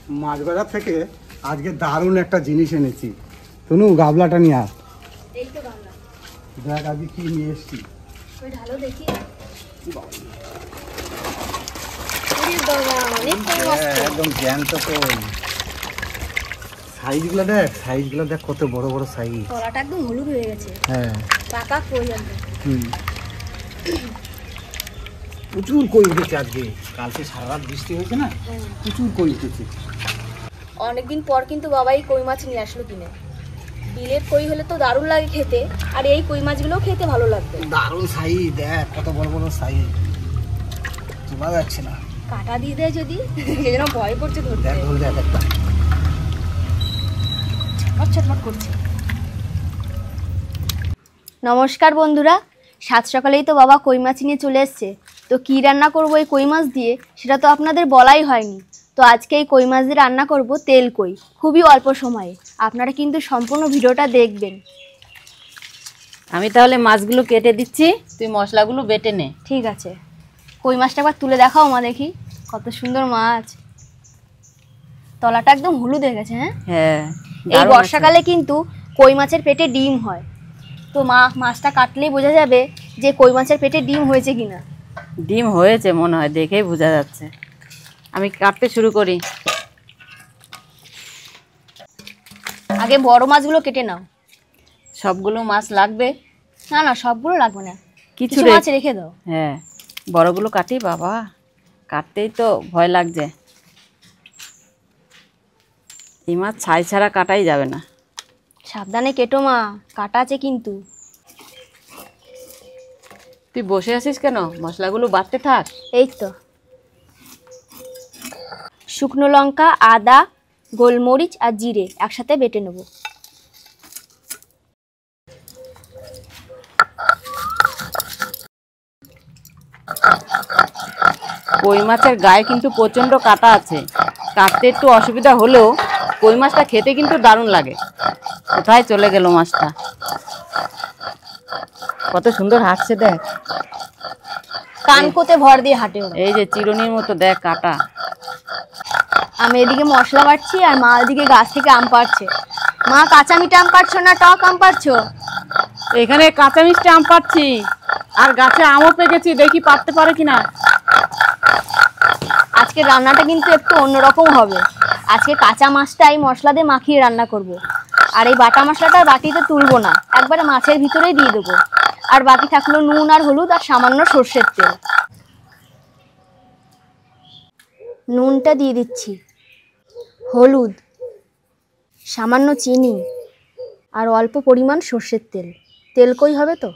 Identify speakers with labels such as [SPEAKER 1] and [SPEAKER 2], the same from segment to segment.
[SPEAKER 1] মাছ বাজার থেকে আজকে দারুণ একটা জিনিস এনেছি। তনু গাবলাটা নিয়ে আস।
[SPEAKER 2] এই তো গাবলা।
[SPEAKER 1] দেখ আজকে কি নিয়ে এসছি।
[SPEAKER 2] ওই ঢালো দেখি। ওরে বাবা, অনেক কই মাছ তো।
[SPEAKER 1] একদম জ্যান্ত কই। সাইজগুলো দেখ কত বড় বড় সাইজ।
[SPEAKER 2] তলাটা একদম হলুদ হয়ে গেছে।
[SPEAKER 1] হ্যাঁ
[SPEAKER 2] পাকা কই একদম।
[SPEAKER 1] প্রচুর কই উঠেছে আজকে। কালকে সারা রাত বৃষ্টি হয়েছে না, প্রচুর কই উঠেছে।
[SPEAKER 2] অনেকদিন পর কিন্তু বাবাই কই মাছ নিয়ে আসলো কিনে। বিলের কই হলে তো দারুণ লাগে খেতে, আর এই কই মাছগুলোও খেতে ভালো লাগবে।
[SPEAKER 1] দারুণ সাইজ, দেখ কত বড় বড় সাইজ। তোলা যাচ্ছে না।
[SPEAKER 2] কাটা দিয়ে দেয় যদি, সেজন্য ভয় করছে ধরতে।
[SPEAKER 1] দেখ ধরে দেখ একটা।
[SPEAKER 2] ছটফট করছে। নমস্কার বন্ধুরা, সাত সকালেই তো বাবা কই মাছ নিয়ে চলে এসছে। তো কি রান্না করব এই কই মাছ দিয়ে সেটা তো আপনাদের বলাই হয়নি। তো আজকে এই কই মাছ দিয়ে রান্না করব তেল কই, খুবই অল্প সময়ে। আপনারা কিন্তু সম্পূর্ণ ভিডিওটা দেখবেন।
[SPEAKER 3] আমি তাহলে মাছগুলো কেটে দিচ্ছি, তুই মশলাগুলো বেটে নে।
[SPEAKER 2] ঠিক আছে। কই মাছটা একবার তুলে দেখাও মা, দেখি কত সুন্দর মাছ। তলাটা একদম হলুদ হয়ে গেছে। হ্যাঁ
[SPEAKER 3] হ্যাঁ,
[SPEAKER 2] এই বর্ষাকালে কিন্তু কই মাছের পেটে ডিম হয়। তো মা মাছটা কাটলেই বোঝা যাবে যে কই মাছের পেটে ডিম হয়েছে কিনা।
[SPEAKER 3] ডিম হয়েছে মনে হয়, দেখেই বোঝা যাচ্ছে। আমি কাটতে শুরু করি।
[SPEAKER 2] আগে বড় মাছগুলো কেটে নাও।
[SPEAKER 3] সবগুলো মাছ লাগবে?
[SPEAKER 2] না না, সবগুলো লাগবে না,
[SPEAKER 3] কিছু
[SPEAKER 2] কিছু মাছ রেখে দাও।
[SPEAKER 3] হ্যাঁ, বড়গুলো কাটি। বাবা, কাটতেই তো ভয় লাগছে। এই মাছ ছাই ছাড়া কাটাই যাবে না।
[SPEAKER 2] সাবধানে কেটো মা, কাটা আছে কিন্তু।
[SPEAKER 3] তুই বসে আছিস কেন? মশলাগুলো বাটতে থাক।
[SPEAKER 2] এই তো শুকনো লঙ্কা, আদা, গোলমরিচ আর জিরে একসাথে বেটে নেব।
[SPEAKER 3] কই মাছের গায়ে কিন্তু প্রচণ্ড কাটা আছে, কাটতে একটু অসুবিধা হলেও কই মাছটা খেতে কিন্তু দারুণ লাগে। কোথায় চলে গেল মাছটা? কত সুন্দর হাঁটছে দেখ।
[SPEAKER 2] কান কোতে ভর দিয়ে হাঁটে ওরা।
[SPEAKER 3] এই যে চিরুনির মতো দেখ কাটা।
[SPEAKER 2] আমি এদিকে মশলা বাটছি আর মা এদিকে গাছ থেকে আম পাড়ছে। মা কাঁচা মিঠা আম পাড়ছো না টক আম পাড়ছো?
[SPEAKER 3] এখানে কাঁচা মিষ্টি আম পাচ্ছি, আর গাছে আমও পেকেছি, দেখি পারতে পারে কিনা।
[SPEAKER 2] আজকে রান্নাটা কিন্তু একটু অন্যরকম হবে। আজকে কাঁচা মাছটাই মশলা দিয়ে মাখিয়ে রান্না করব। আর এই বাটা মশলাটা বাটিতে তুলবো না, একবারে মাছের ভিতরেই দিয়ে দেবো। আর বাকি থাকলো নুন আর হলুদ আর সামান্য সর্ষের তেল। নুনটা দিয়ে দিচ্ছি, হলুদ, সামান্য চিনি আর অল্প পরিমাণ সর্ষের তেল। তেল কই হবে তো।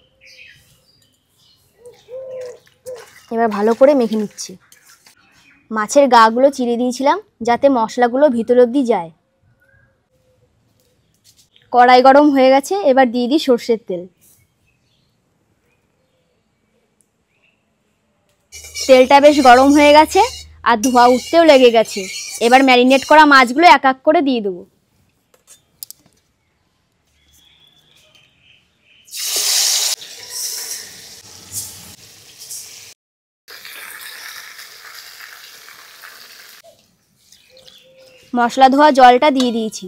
[SPEAKER 2] এবার ভালো করে মেখে নিচ্ছি। মাছের গাগুলো চিড়ে দিয়েছিলাম যাতে মশলাগুলো ভিতর অবধি যায়। কড়াই গরম হয়ে গেছে, এবার দিয়ে দিই সর্ষের তেল। তেলটা বেশ গরম হয়ে গেছে আর ধোঁয়া উঠতেও লেগে গেছে। এবার ম্যারিনেট করা মাছগুলো এক এক করে দিয়ে দেবো। মশলা ধোয়া জলটা দিয়ে দিয়েছি।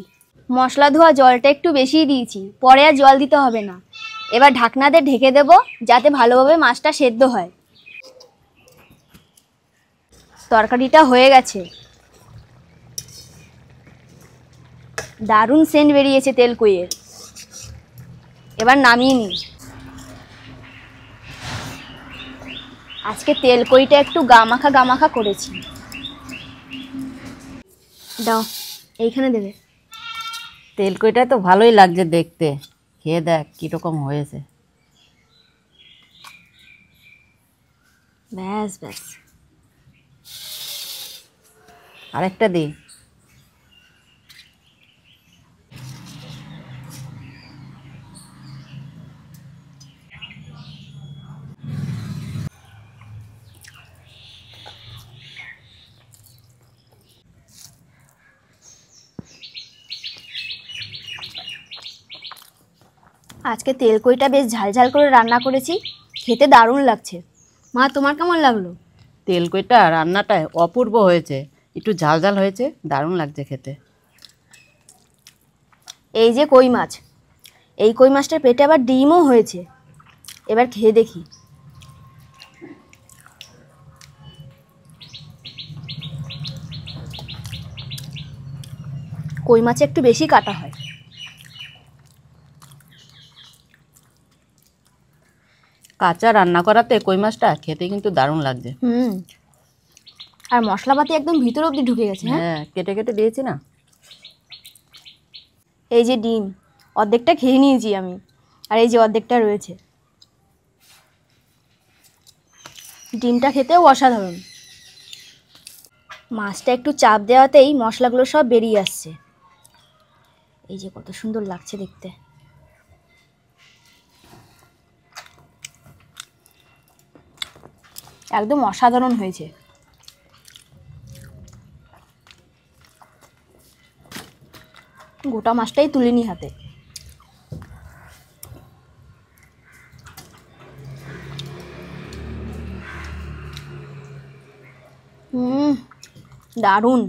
[SPEAKER 2] মশলা ধোয়া জলটা একটু বেশিই দিয়েছি, পরে আর জল দিতে হবে না। এবার ঢাকনা দিয়ে ঢেকে দেব যাতে ভালোভাবে মাছটা সেদ্ধ হয়। তরকারিটা হয়ে গেছে, দারুণ সেন্ট বেরিয়েছে তেল কইয়ের। এবার নামিয়ে নিই। আজকে তেল কইটা একটু গামাখা করেছি। দাও, এইখানে দেবে।
[SPEAKER 3] তেল কইটা তো ভালোই লাগছে দেখতে, খেয়ে দেখ কীরকম হয়েছে।
[SPEAKER 2] ব্যাস ব্যাস,
[SPEAKER 3] আরেকটা দি।
[SPEAKER 2] আজকে তেল কইটা বেশ ঝালঝাল করে রান্না করেছি, খেতে দারুণ লাগছে। মা, তোমার কেমন লাগলো?
[SPEAKER 3] তেল কইটা রান্নাটা অপূর্ব হয়েছে, একটু ঝাল ঝাল হয়েছে, দারুণ লাগছে খেতে।
[SPEAKER 2] এই যে কই মাছ, এই কই মাছটার পেটে আবার ডিমও হয়েছে। এবার খেয়ে দেখি। কই মাছে একটু বেশি কাটা হয়।
[SPEAKER 3] কাঁচা রান্না করাতে কই মাছটা খেতে কিন্তু দারুণ লাগছে।
[SPEAKER 2] আর মশলাপাতি একদম ভিতর অবধি ঢুকে গেছে। হ্যাঁ,
[SPEAKER 3] হ্যাঁ, কেটে কেটে দিয়েছি না।
[SPEAKER 2] এই যে ডিম, অর্ধেকটা খেয়ে নিয়েছি আমি, আর এই যে অর্ধেকটা রয়েছে। ডিমটা খেতেও অসাধারণ। মাছটা একটু চাপ দেওয়াতেই মশলাগুলো সব বেরিয়ে আসছে। এই যে কত সুন্দর লাগছে দেখতে। একদম অসাধারণ হয়েছে। গোটা মাছটাই তুলে নি হাতে। দারুণ।